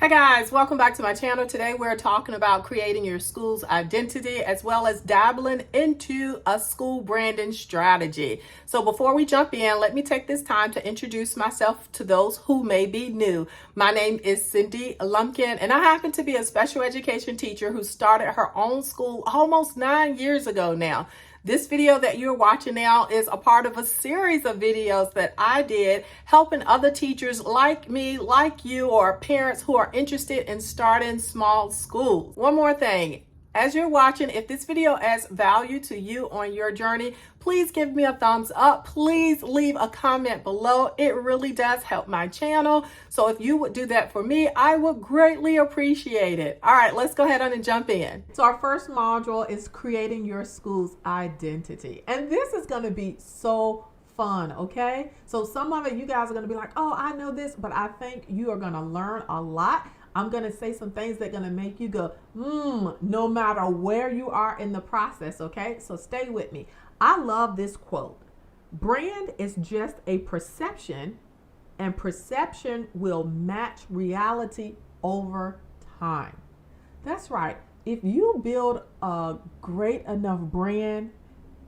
Hi guys, welcome back to my channel. Today we're talking about creating your school's identity as well as dabbling into a school branding strategy. So before we jump in, let me take this time to introduce myself to those who may be new. My name is Cindy Lumpkin and I happen to be a special education teacher who started her own school almost 9 years ago now. This video that you're watching now is a part of a series of videos that I did helping other teachers like me, like you, or parents who are interested in starting small schools. One more thing. As you're watching, if this video adds value to you on your journey, please give me a thumbs up. Please leave a comment below. It really does help my channel. So if you would do that for me, I would greatly appreciate it. All right, let's go ahead on and jump in. So our first module is creating your school's identity. And this is going to be so fun, okay? So some of it, you guys are going to be like, oh, I know this, but I think you are going to learn a lot. I'm going to say some things that are going to make you go, no matter where you are in the process, okay? So stay with me. I love this quote. Brand is just a perception, and perception will match reality over time. That's right. If you build a great enough brand,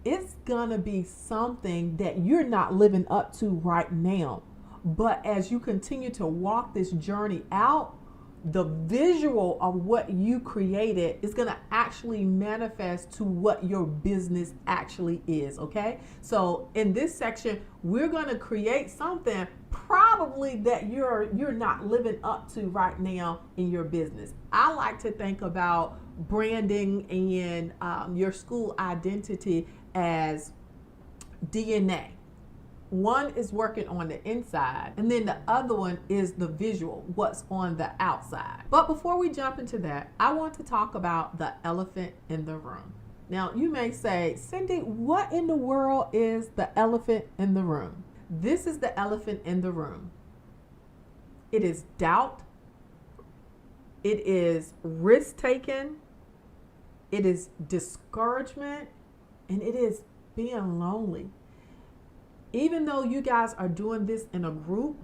it's going to be something that you're not living up to right now. But as you continue to walk this journey out, the visual of what you created is going to actually manifest to what your business actually is, okay? So in this section, we're going to create something probably that you're not living up to right now in your business. I like to think about branding and your school identity as DNA. One is working on the inside, and then the other one is the visual, what's on the outside. But before we jump into that, I want to talk about the elephant in the room. Now, you may say, Cindy, what in the world is the elephant in the room? This is the elephant in the room. It is doubt. It is risk-taking. It is discouragement, and it is being lonely. Even though you guys are doing this in a group,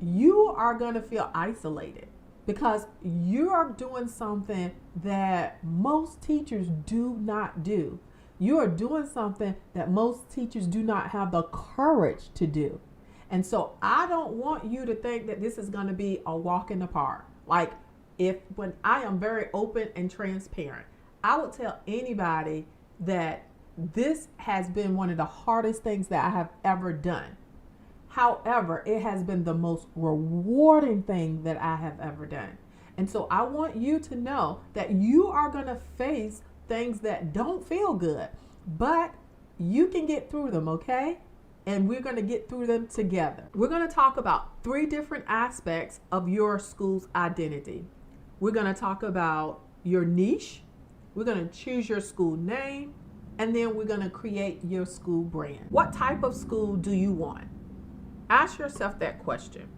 you are going to feel isolated because you are doing something that most teachers do not do. You are doing something that most teachers do not have the courage to do. And so I don't want you to think that this is going to be a walk in the park. Like when I am very open and transparent, I would tell anybody that this has been one of the hardest things that I have ever done. However, it has been the most rewarding thing that I have ever done. And so I want you to know that you are going to face things that don't feel good, but you can get through them, okay? And we're going to get through them together. We're going to talk about 3 different aspects of your school's identity. We're going to talk about your niche. We're going to choose your school name. And then we're going to create your school brand. What type of school do you want? Ask yourself that question.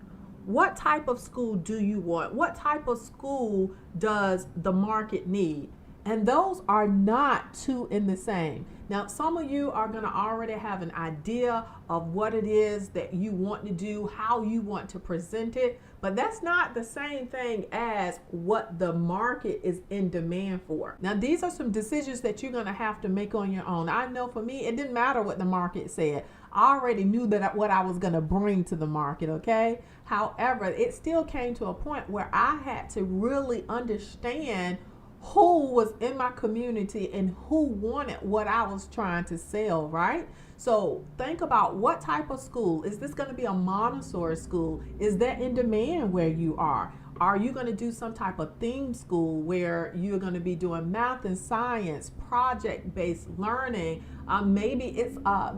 What type of school do you want? What type of school does the market need? And those are not two in the same. Now, some of you are going to already have an idea of what it is that you want to do, how you want to present it, but that's not the same thing as what the market is in demand for. Now, these are some decisions that you're going to have to make on your own. I know for me, it didn't matter what the market said. I already knew that what I was going to bring to the market, okay? However, it still came to a point where I had to really understand who was in my community and who wanted what I was trying to sell, right? So think about what type of school. Is this going to be a Montessori school? Is that in demand where you are? Are you going to do some type of theme school where you're going to be doing math and science, project-based learning? Maybe it's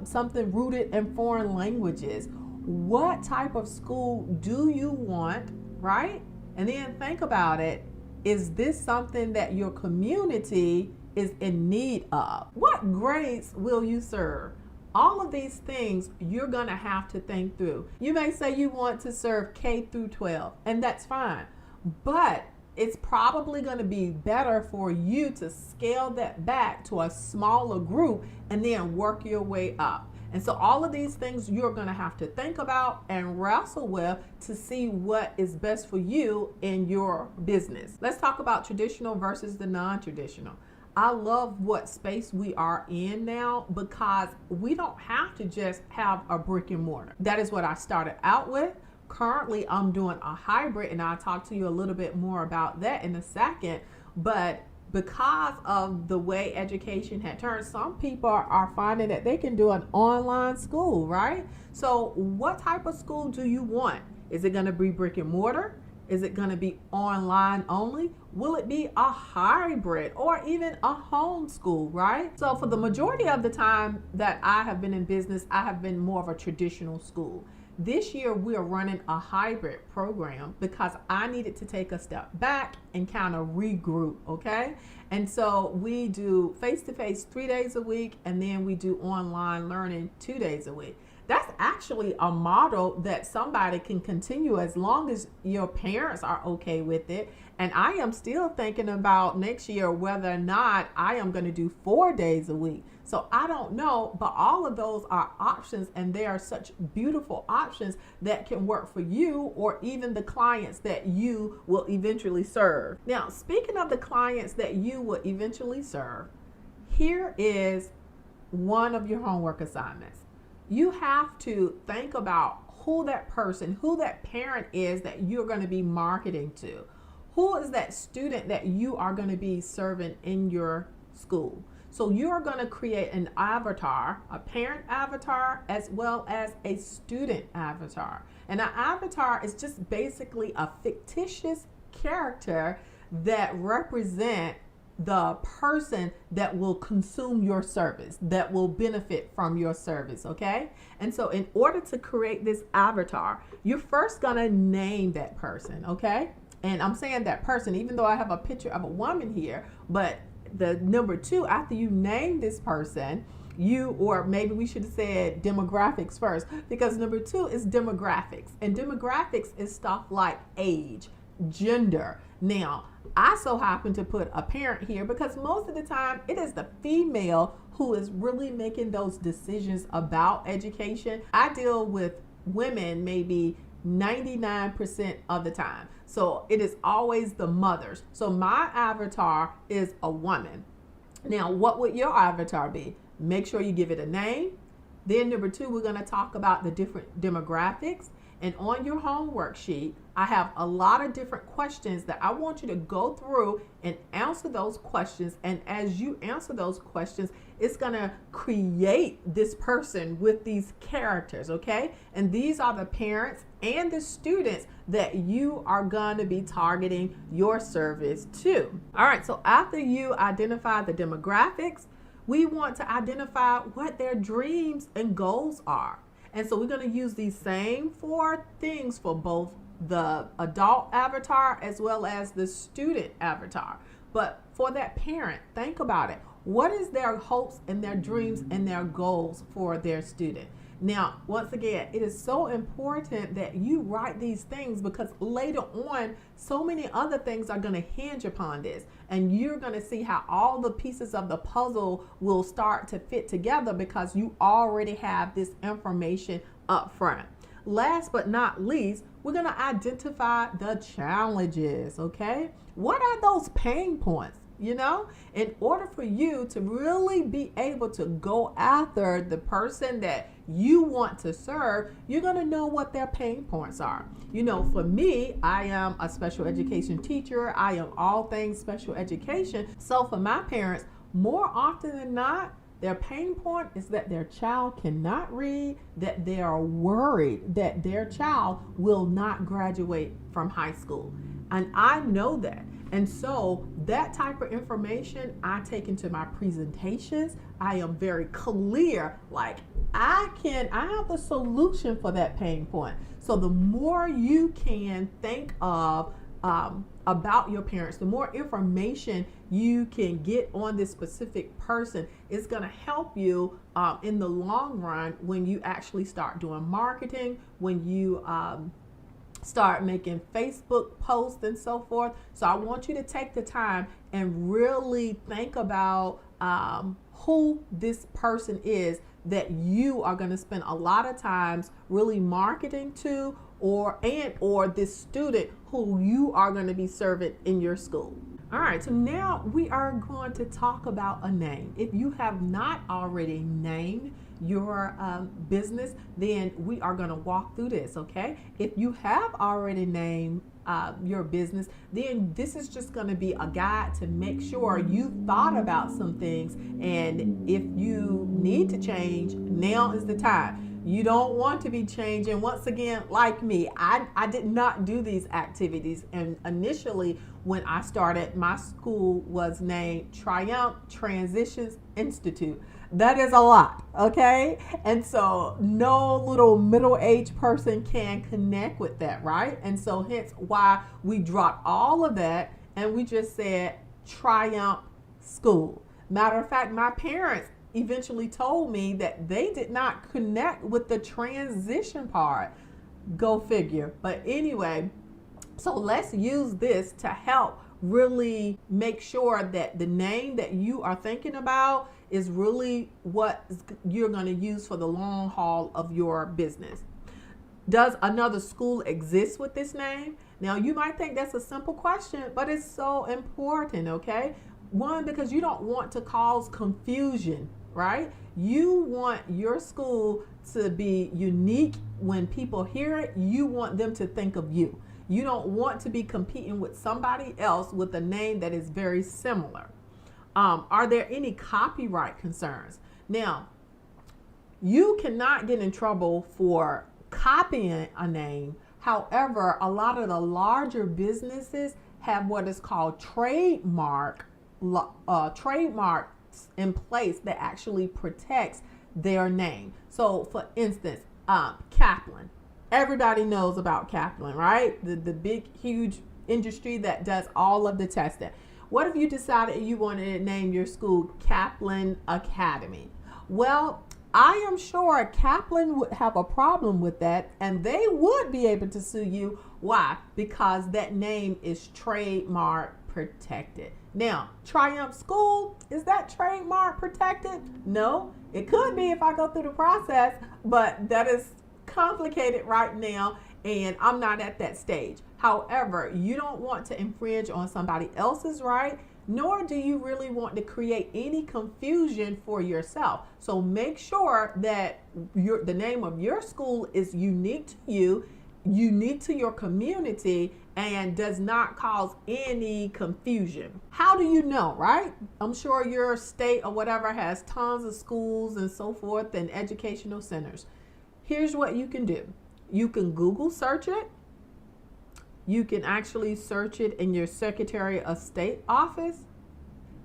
something rooted in foreign languages. What type of school do you want, right? And then think about it. Is this something that your community is in need of? What grades will you serve? All of these things you're going to have to think through. You may say you want to serve K through 12, and that's fine. But it's probably going to be better for you to scale that back to a smaller group and then work your way up. And so all of these things you're going to have to think about and wrestle with to see what is best for you in your business. Let's talk about traditional versus the non-traditional. I love what space we are in now because we don't have to just have a brick and mortar. That is what I started out with. Currently, I'm doing a hybrid, and I'll talk to you a little bit more about that in a second. But because of the way education had turned, some people are finding that they can do an online school, right? So what type of school do you want? Is it going to be brick and mortar? Is it going to be online only? Will it be a hybrid or even a homeschool, right? So for the majority of the time that I have been in business, I have been more of a traditional school. This year we are running a hybrid program because I needed to take a step back and kind of regroup, okay? And so we do face-to-face 3 days a week, and then we do online learning 2 days a week. That's actually a model that somebody can continue as long as your parents are okay with it. And I am still thinking about next year whether or not I am going to do 4 days a week. So I don't know, but all of those are options, and they are such beautiful options that can work for you or even the clients that you will eventually serve. Now, speaking of the clients that you will eventually serve, here is one of your homework assignments. You have to think about who that person, who that parent is that you're going to be marketing to. Who is that student that you are going to be serving in your school? So you're going to create an avatar, a parent avatar, as well as a student avatar. And an avatar is just basically a fictitious character that represents the person that will consume your service, that will benefit from your service, okay? And so in order to create this avatar, you're first gonna name that person, okay? And I'm saying that person, even though I have a picture of a woman here, but the number two, after you name this person, or maybe we should have said demographics first, because number two is demographics. And demographics is stuff like age, gender. Now, I so happen to put a parent here because most of the time it is the female who is really making those decisions about education. I deal with women maybe 99% of the time. So it is always the mothers. So my avatar is a woman. Now, what would your avatar be? Make sure you give it a name. Then number two, we're going to talk about the different demographics. And on your homework sheet, I have a lot of different questions that I want you to go through and answer those questions. And as you answer those questions, it's going to create this person with these characters, okay? And these are the parents and the students that you are going to be targeting your service to. All right, so after you identify the demographics, we want to identify what their dreams and goals are. And so we're going to use these same 4 things for both the adult avatar as well as the student avatar. But for that parent, think about it. What is their hopes and their dreams and their goals for their student? Now, once again, it is so important that you write these things because later on, so many other things are going to hinge upon this. And you're going to see how all the pieces of the puzzle will start to fit together because you already have this information up front. Last but not least, we're going to identify the challenges, okay? What are those pain points? You know, in order for you to really be able to go after the person that you want to serve, you're going to know what their pain points are. You know, for me, I am a special education teacher. I am all things special education. So for my parents, more often than not, their pain point is that their child cannot read, that they are worried that their child will not graduate from high school. And I know that. And so that type of information I take into my presentations. I am very clear, like I have the solution for that pain point. So the more you can think of about your parents, the more information you can get on this specific person, is going to help you in the long run when you actually start doing marketing, when you start making Facebook posts and so forth. So I want you to take the time and really think about who this person is that you are going to spend a lot of times really marketing to, or this student who you are going to be serving in your school. All right, so now we are going to talk about a name. If you have not already named your business, then we are going to walk through this, okay? If you have already named your business, then this is just going to be a guide to make sure you thought about some things, and if you need to change, now is the time. You don't want to be changing. Once again, like me, I did not do these activities. And initially, when I started, my school was named Triumph Transitions Institute. That is a lot, okay? And so no little middle-aged person can connect with that, right? And so hence why we dropped all of that and we just said Triumph School. Matter of fact, my parents eventually told me that they did not connect with the transition part. Go figure. But anyway, so let's use this to help really make sure that the name that you are thinking about is really what you're going to use for the long haul of your business. Does another school exist with this name? Now, you might think that's a simple question, but it's so important, okay? One, because you don't want to cause confusion, right? You want your school to be unique. When people hear it, you want them to think of you. You don't want to be competing with somebody else with a name that is very similar. Are there any copyright concerns? Now, you cannot get in trouble for copying a name. However, a lot of the larger businesses have what is called trademarks in place that actually protects their name. So for instance, Kaplan. Everybody knows about Kaplan, right? The big, huge industry that does all of the testing. What if you decided you wanted to name your school Kaplan Academy? Well, I am sure Kaplan would have a problem with that, and they would be able to sue you. Why? Because that name is trademark protected. Now, Triumph School, is that trademark protected? No, it could be if I go through the process, but that is complicated right now, and I'm not at that stage. However, you don't want to infringe on somebody else's right, nor do you really want to create any confusion for yourself. So make sure that the name of your school is unique to you, unique to your community, and does not cause any confusion. How do you know, right? I'm sure your state or whatever has tons of schools and so forth and educational centers. Here's what you can do. You can Google search it. You can actually search it in your Secretary of State office.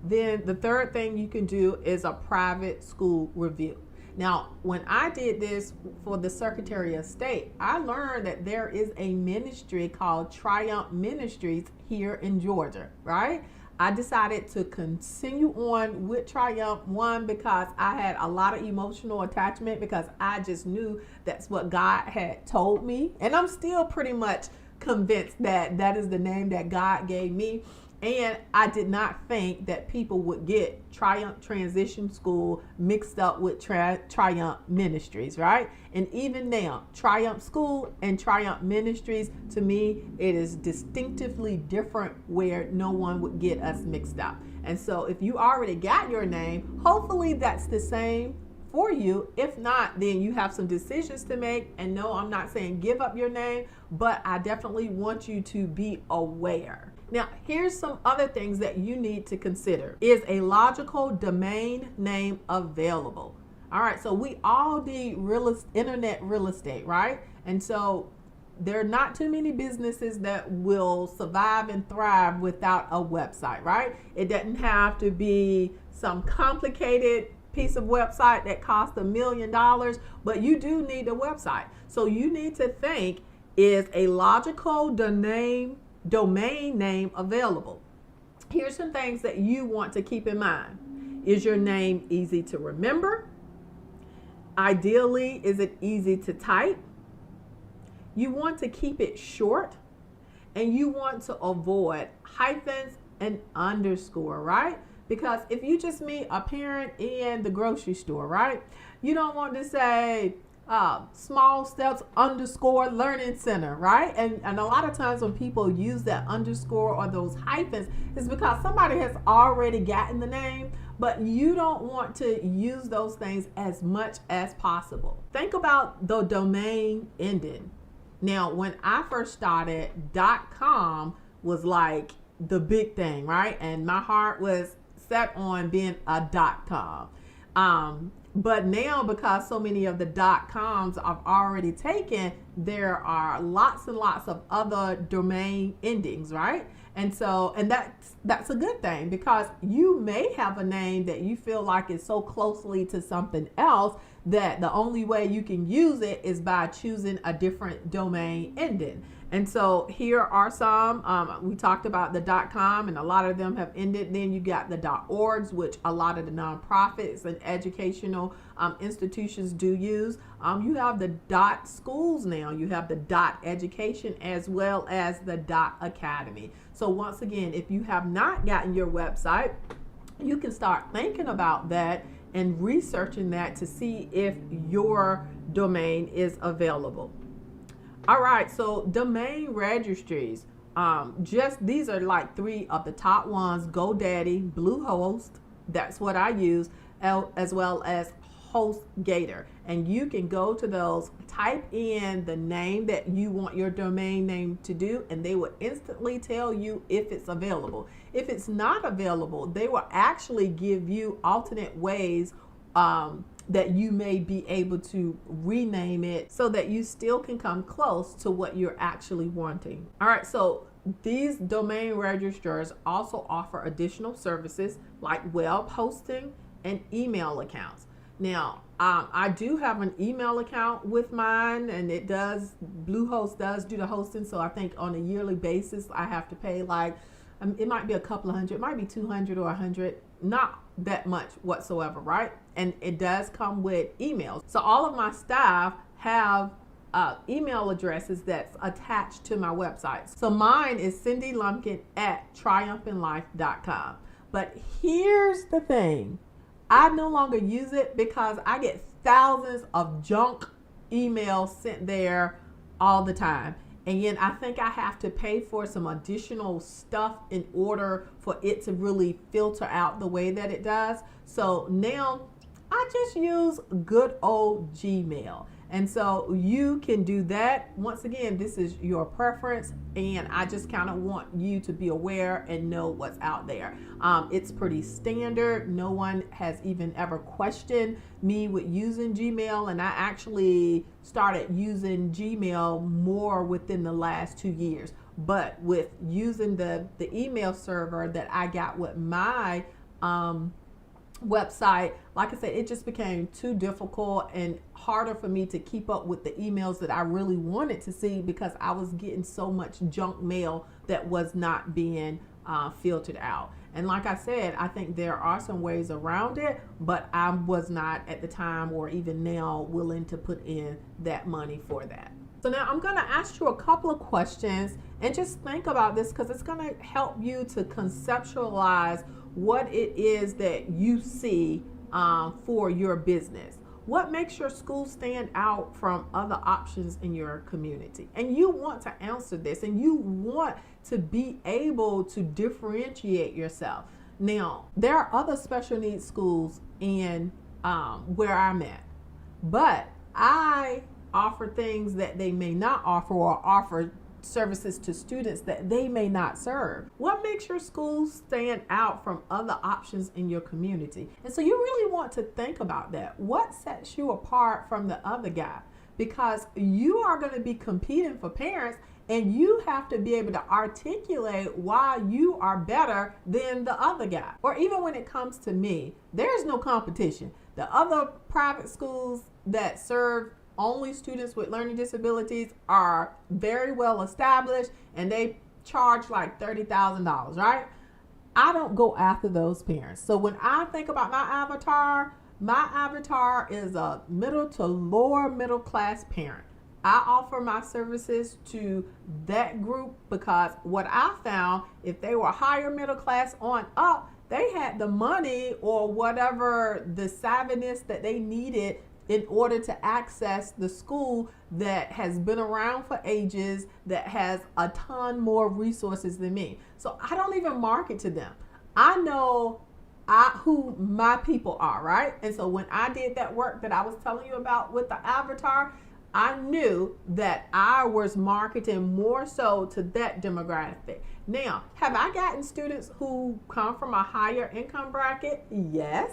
Then the third thing you can do is a private school review. Now, when I did this for the Secretary of State, I learned that there is a ministry called Triumph Ministries here in Georgia, right? I decided to continue on with Triumph, one, because I had a lot of emotional attachment, because I just knew that's what God had told me. And I'm still pretty much convinced that that is the name that God gave me. And I did not think that people would get Triumph Transition School mixed up with Triumph Ministries, right? And even now, Triumph School and Triumph Ministries, to me, it is distinctively different, where no one would get us mixed up. And so if you already got your name, hopefully that's the same for you. If not, then you have some decisions to make. And no, I'm not saying give up your name, but I definitely want you to be aware. Now, here's some other things that you need to consider. Is a logical domain name available? All right, so we all need internet real estate, right? And so there are not too many businesses that will survive and thrive without a website, right? It doesn't have to be some complicated piece of website that costs $1 million, but you do need a website. So you need to think, is a logical domain name available? Here's some things that you want to keep in mind. Is your name easy to remember? Ideally, is it easy to type? You want to keep it short, and you want to avoid hyphens and underscore, right? Because if you just meet a parent in the grocery store, right? You don't want to say small steps underscore learning center, right? And a lot of times when people use that underscore or those hyphens, it's because somebody has already gotten the name, but you don't want to use those things as much as possible. Think about the domain ending. Now, when I first started, .com was like the big thing, right? And my heart was set on being a .com. But now, because so many of the .coms I've already taken, there are lots and lots of other domain endings, right? And so, and that's a good thing, because you may have a name that you feel like is so closely to something else that the only way you can use it is by choosing a different domain ending. And so here are some, we talked about the .com, and a lot of them have ended. Then you got the .orgs, which a lot of the nonprofits and educational institutions do use. You have the .schools now. You have the .education as well as the .academy. So once again, if you have not gotten your website, you can start thinking about that and researching that to see if your domain is available. All right, so domain registries. Just these are like three of the top ones: GoDaddy, Bluehost, that's what I use, as well as HostGator. And you can go to those, type in the name that you want your domain name to do, and they will instantly tell you if it's available. If it's not available, they will actually give you alternate ways that you may be able to rename it so that you still can come close to what you're actually wanting. All right, so these domain registrars also offer additional services like web hosting and email accounts. Now, I do have an email account with mine, and Bluehost does do the hosting. So I think on a yearly basis, I have to pay like, it might be a couple of hundred, it might be 200 or 100, not that much whatsoever, right? And it does come with emails. So all of my staff have email addresses that's attached to my website. So mine is cindylumpkin@triumphinlife.com. But here's the thing. I no longer use it because I get thousands of junk emails sent there all the time. And yet I think I have to pay for some additional stuff in order for it to really filter out the way that it does. So now I just use good old Gmail. And so you can do that. Once again, this is your preference, and I just kind of want you to be aware and know what's out there. It's pretty standard. No one has even ever questioned me with using Gmail, and I actually started using Gmail more within the last 2 years. But with using the email server that I got with my website, like I said, it just became too difficult and harder for me to keep up with the emails that I really wanted to see, because I was getting so much junk mail that was not being filtered out. And like I said, I think there are some ways around it, but I was not at the time or even now willing to put in that money for that. So now I'm going to ask you a couple of questions, and just think about this, because it's going to help you to conceptualize what it is that you see for your business. What makes your school stand out from other options in your community? And you want to answer this, and you want to be able to differentiate yourself. Now, there are other special needs schools in where I'm at, but I offer things that they may not offer, or offer services to students that they may not serve. What makes your school stand out from other options in your community? And so you really want to think about that. What sets you apart from the other guy? Because you are going to be competing for parents, and you have to be able to articulate why you are better than the other guy. Or even when it comes to me, there's no competition. The other private schools that serve only students with learning disabilities are very well established, and they charge like $30,000, right? I don't go after those parents. So when I think about my avatar is a middle to lower middle class parent. I offer my services to that group because what I found, if they were higher middle class on up, they had the money or whatever the savviness that they needed in order to access the school that has been around for ages, that has a ton more resources than me. So I don't even market to them. I know who my people are, right? And so when I did that work that I was telling you about with the avatar, I knew that I was marketing more so to that demographic. Now, have I gotten students who come from a higher income bracket? Yes.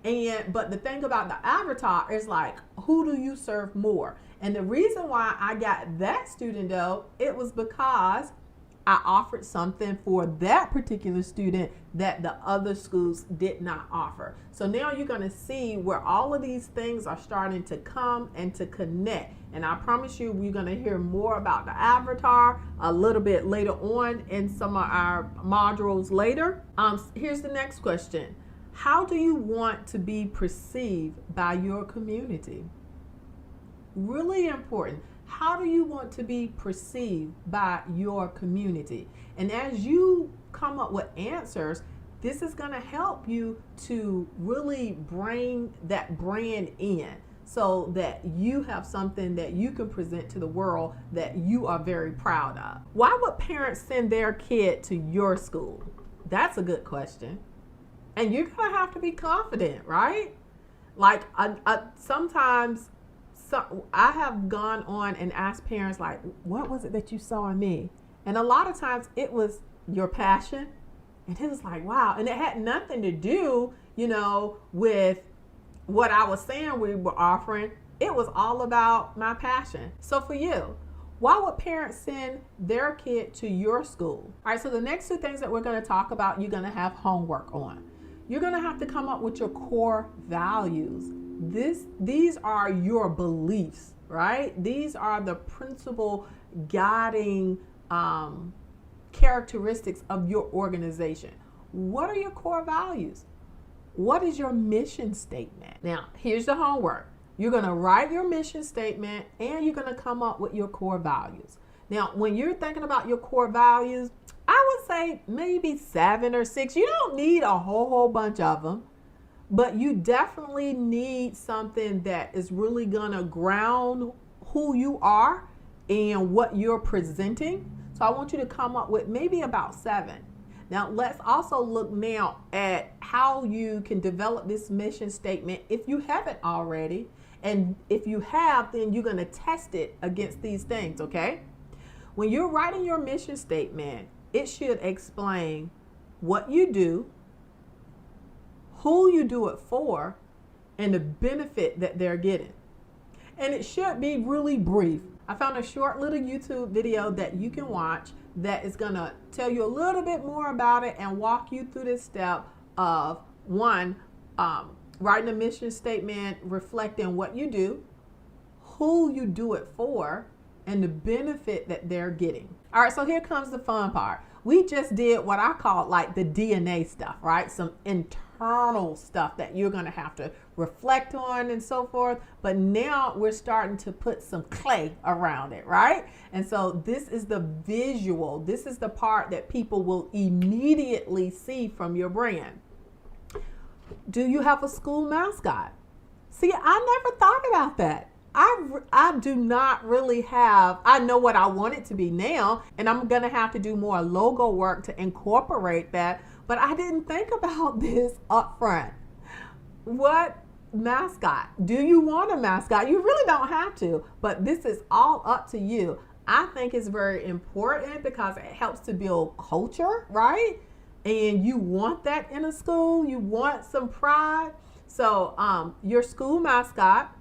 But the thing about the avatar is like, who do you serve more? And the reason why I got that student though, it was because I offered something for that particular student that the other schools did not offer. So now you're going to see where all of these things are starting to come and to connect. And I promise you, we're going to hear more about the avatar a little bit later on in some of our modules later. Here's the next question. How do you want to be perceived by your community? Really important. How do you want to be perceived by your community? And as you come up with answers, this is going to help you to really bring that brand in so that you have something that you can present to the world that you are very proud of. Why would parents send their kid to your school? That's a good question. And you're going to have to be confident, right? Like sometimes I have gone on and asked parents, like, what was it that you saw in me? And a lot of times it was your passion. And it was like, wow. And it had nothing to do, with what I was saying we were offering. It was all about my passion. So for you, why would parents send their kid to your school? All right, so the next two things that we're going to talk about, you're going to have homework on. You're going to have to come up with your core values. These are your beliefs, right? These are the principal guiding characteristics of your organization. What are your core values? What is your mission statement? Now, here's the homework. You're going to write your mission statement and you're going to come up with your core values. Now, when you're thinking about your core values, I would say maybe 7 or 6. You don't need a whole bunch of them. But you definitely need something that is really going to ground who you are and what you're presenting. So I want you to come up with maybe about 7. Now, let's also look now at how you can develop this mission statement if you haven't already. And if you have, then you're going to test it against these things, okay? When you're writing your mission statement, it should explain what you do, who you do it for, and the benefit that they're getting. And it should be really brief. I found a short little YouTube video that you can watch that is going to tell you a little bit more about it and walk you through this step of one, writing a mission statement, reflecting what you do, who you do it for, and the benefit that they're getting. All right, so here comes the fun part. We just did what I call like the DNA stuff, right? Some internal stuff that you're going to have to reflect on and so forth. But now we're starting to put some clay around it, right? And so this is the visual. This is the part that people will immediately see from your brand. Do you have a school mascot? See, I never thought about that. I do not really have, I know what I want it to be now, and I'm going to have to do more logo work to incorporate that, but I didn't think about this up front. What mascot? Do you want a mascot? You really don't have to, but this is all up to you. I think it's very important because it helps to build culture, right? And you want that in a school. You want some pride. So your school mascot,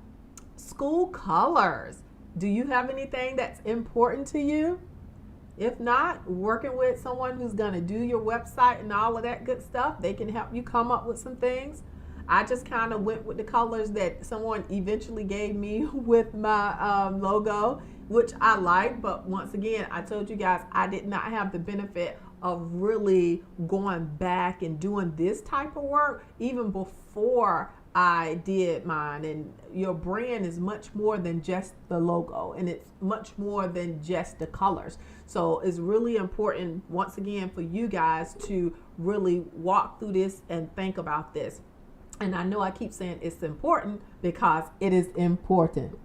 school colors. Do you have anything that's important to you? If not, working with someone who's going to do your website and all of that good stuff, they can help you come up with some things. I just kind of went with the colors that someone eventually gave me with my logo, which I like. But once again, I told you guys I did not have the benefit of really going back and doing this type of work even before I did mine. And your brand is much more than just the logo, and it's much more than just the colors. So it's really important, once again, for you guys to really walk through this and think about this. And I know I keep saying it's important because it is important.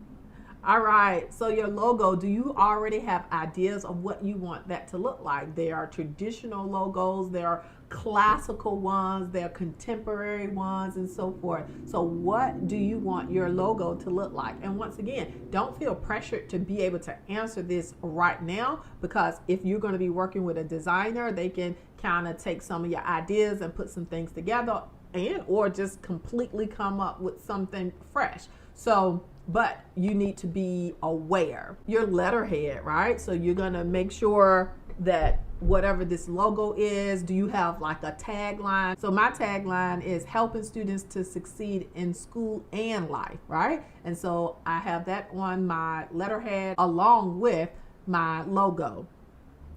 All right, so your logo, do you already have ideas of what you want that to look like? There are traditional logos, there are classical ones, there are contemporary ones, and so forth. So what do you want your logo to look like? And once again, don't feel pressured to be able to answer this right now, because if you're going to be working with a designer, they can kind of take some of your ideas and put some things together, and or just completely come up with something fresh. So but you need to be aware. Your letterhead, right? So you're gonna make sure that whatever this logo is, do you have like a tagline? So my tagline is helping students to succeed in school and life, right? And so I have that on my letterhead along with my logo.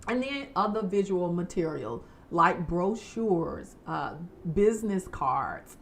And then other visual material like brochures, business cards,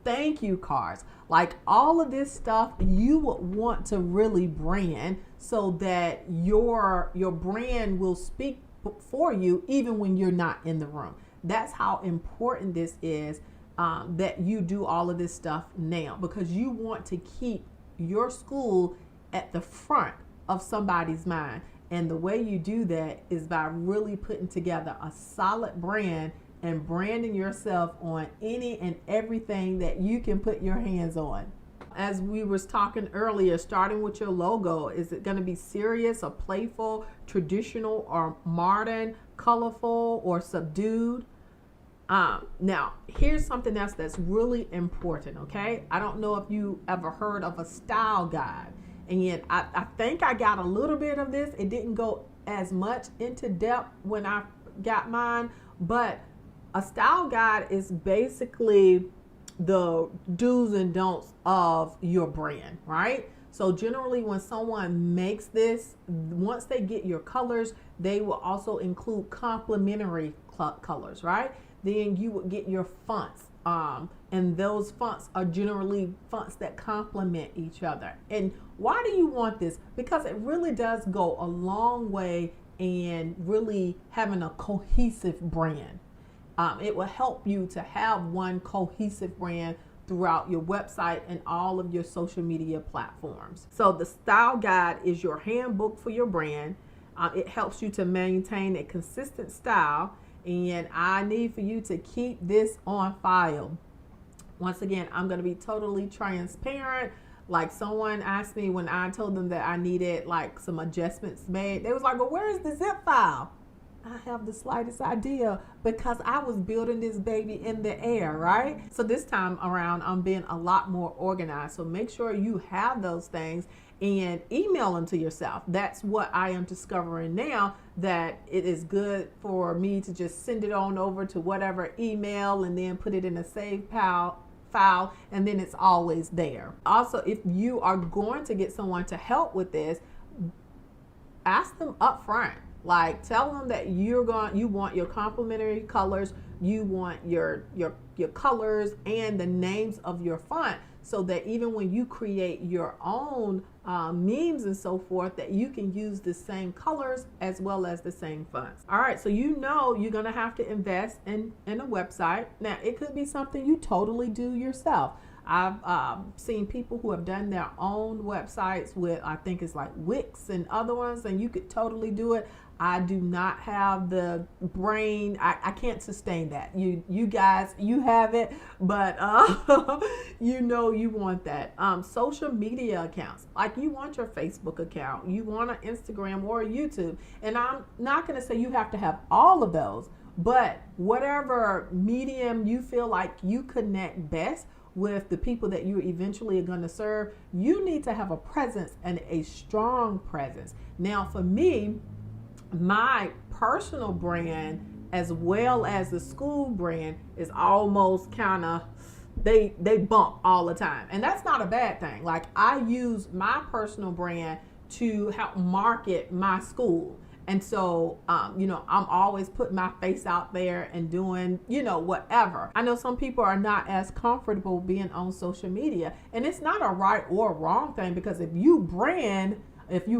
thank you cards, like all of this stuff you would want to really brand so that your brand will speak for you even when you're not in the room. That's how important this is, that you do all of this stuff now, because you want to keep your school at the front of somebody's mind. And the way you do that is by really putting together a solid brand and branding yourself on any and everything that you can put your hands on. As we was talking earlier, starting with your logo, is it going to be serious or playful, traditional or modern, colorful or subdued? Now, here's something else that's really important, okay? I don't know if you ever heard of a style guide. And yet, I think I got a little bit of this. It didn't go as much into depth when I got mine, but a style guide is basically the do's and don'ts of your brand, right? So generally when someone makes this, once they get your colors, they will also include complementary colors, right? Then you would get your fonts. And those fonts are generally fonts that complement each other. And why do you want this? Because it really does go a long way in really having a cohesive brand. It will help you to have one cohesive brand throughout your website and all of your social media platforms. So the style guide is your handbook for your brand. It helps you to maintain a consistent style, and I need for you to keep this on file. Once again, I'm going to be totally transparent. Like someone asked me when I told them that I needed like some adjustments made, they was like, well, where is the zip file? I have the slightest idea, because I was building this baby in the air, right? So this time around, I'm being a lot more organized. So make sure you have those things and email them to yourself. That's what I am discovering now, that it is good for me to just send it on over to whatever email and then put it in a save file, and then it's always there. Also, if you are going to get someone to help with this, ask them up front. Like, tell them that you want your complementary colors, you want your colors and the names of your font, so that even when you create your own memes and so forth, that you can use the same colors as well as the same fonts. All right, so you know you're gonna have to invest in a website. Now, it could be something you totally do yourself. I've seen people who have done their own websites with, I think it's like Wix and other ones, and you could totally do it. I do not have the brain. I can't sustain that. You guys, you have it, but you know you want that. Social media accounts, like you want your Facebook account, you want an Instagram or a YouTube. And I'm not going to say you have to have all of those, but whatever medium you feel like you connect best with the people that you eventually are going to serve, you need to have a presence, and a strong presence. Now, for me, my personal brand as well as the school brand is almost kind of, they bump all the time, and that's not a bad thing. Like, I use my personal brand to help market my school, And so, I'm always putting my face out there and doing, whatever. I know some people are not as comfortable being on social media, and it's not a right or wrong thing, because if you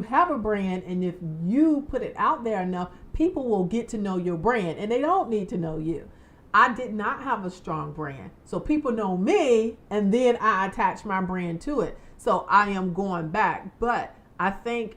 have a brand and if you put it out there enough, people will get to know your brand, and they don't need to know you. I did not have a strong brand. So people know me, and then I attach my brand to it. So I am going back. But I think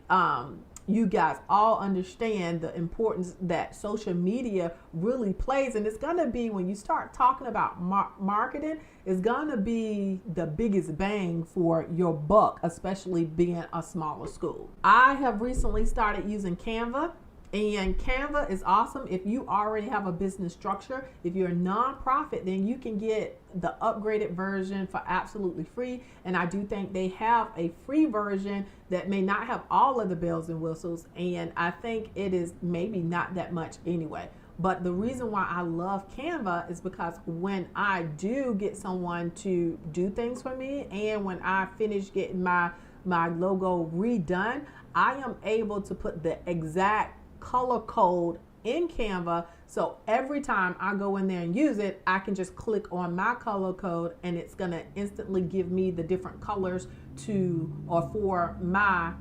you guys all understand the importance that social media really plays. And it's going to be, when you start talking about marketing, it's going to be the biggest bang for your buck, especially being a smaller school. I have recently started using Canva. And Canva is awesome if you already have a business structure. If you're a nonprofit, then you can get the upgraded version for absolutely free. And I do think they have a free version that may not have all of the bells and whistles. And I think it is maybe not that much anyway. But the reason why I love Canva is because when I do get someone to do things for me, and when I finish getting my logo redone, I am able to put the exact color code in Canva. So every time I go in there and use it, I can just click on my color code, and it's going to instantly give me the different colors for my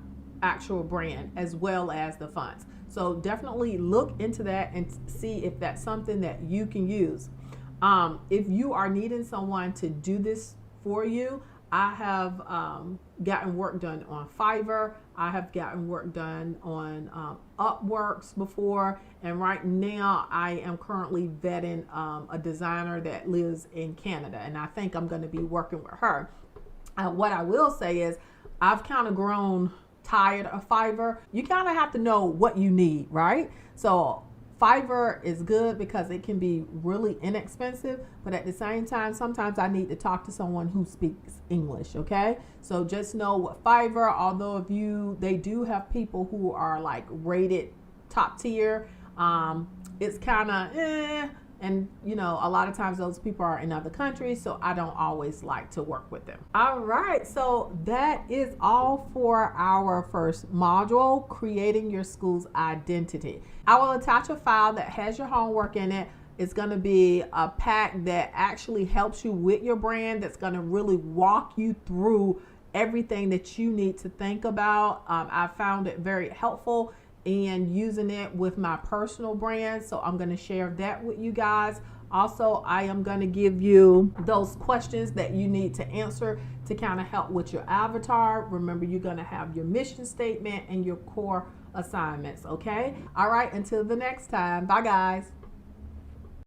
actual brand, as well as the fonts. So definitely look into that and see if that's something that you can use. If you are needing someone to do this for you, I have gotten work done on Fiverr. I have gotten work done on Upworks before. And right now I am currently vetting a designer that lives in Canada. And I think I'm going to be working with her. What I will say is I've kind of grown tired of Fiverr. You kind of have to know what you need, right? So Fiverr is good because it can be really inexpensive, but at the same time, sometimes I need to talk to someone who speaks English, okay? So just know what Fiverr, although they do have people who are like rated top tier, it's kind of and a lot of times those people are in other countries, so I don't always like to work with them. All right, so that is all for our first module, creating your school's identity. I will attach a file that has your homework in it. It's going to be a pack that actually helps you with your brand, that's going to really walk you through everything that you need to think about. I found it very helpful and using it with my personal brand, so I'm going to share that with you guys. Also, I am going to give you those questions that you need to answer to kind of help with your avatar. Remember, you're going to have your mission statement and your core assignments, okay? All right, until the next time. Bye, guys.